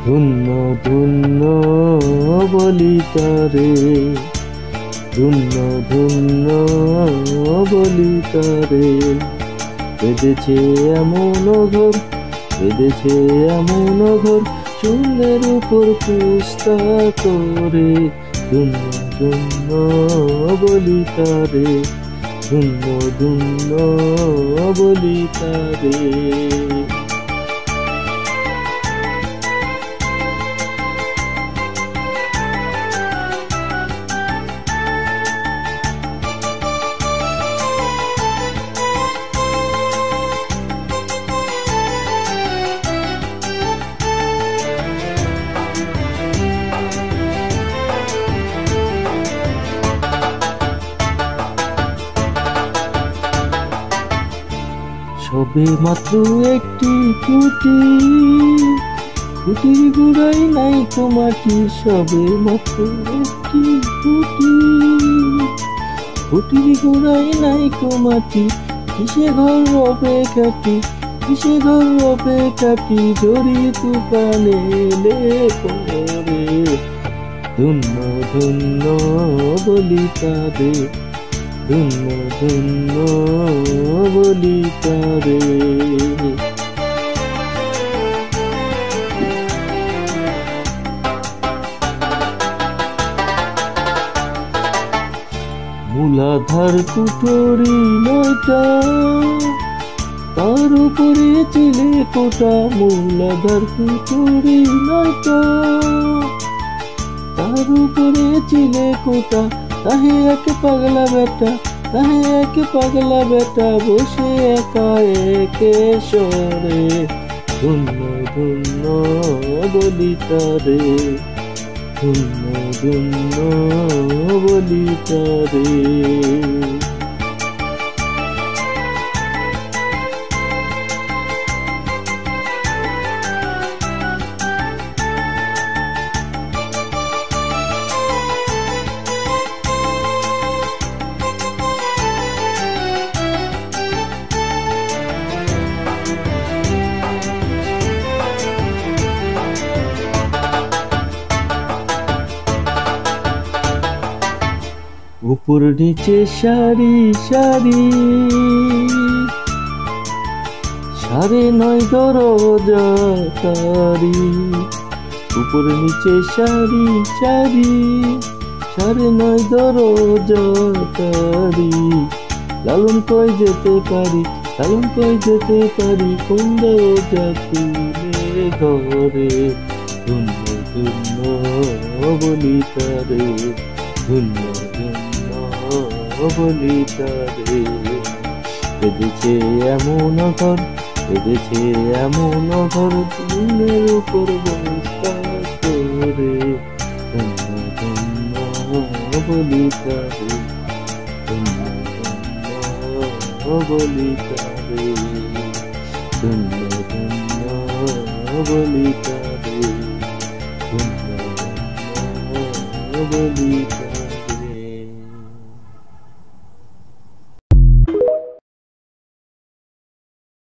ধন্য ধন্য বলি তারে, ধন্য ধন্য বলি তারে। বেঁধেছে এমন ঘর, বেঁধেছে এমন ঘর, চুলের উপর পুস্তা করে। ধন্য ধন্য বলি তারে, ধন্য ধন্য বলি তারে। সবে মাত্র একটি ফুটি, ফুটির গুড়াই নাই তো মাটি। সবে মাত্র একটি ফুটি, ফুটির গুড়াই নাই তো মাটি। কিসে ঘর রবে কাটি, কিসে ঘর রবে কাটি, ঝড়ি তুফানে এলে পরে। ধন্য ধন্য বলি তারে, ধন্য ধন্য বলি তারে। মূলাধার কুঠরি নয়টা, তার উপরে চিলে কোটা। মূলাধার কুঠরি নয়টা, তার উপরে চিলে কোটা। তাহে এক পাগলা বেটা, তাহে এক পাগলা বেটা, বসে একা একে সরে। ধন্য ধন্য বলি তারে, ধন্য ধন্য বলি তারে। উপর নিচে সারি সারি, 9.5 দরজা তারি। উপর নিচে সারি সারি, 9.5 দরজা তারি। লালন কই যেতে পারি, লালন কই যেতে পারি, কোন দরজা খুলে ঘরে। ধন্য ধন্য বলি তারে, ধন্য ধন্য বলি তারে। বেঁধেছে এমন ঘর, বেঁধেছে এমন ঘর, চুলের উপর বস্তা করে। ধন্য ধন্য বলি তারে, ধন্য ধন্য বলি তারে, ধন্য ধন্য বলি তারে, ধন্য ধন্য বলি তারে।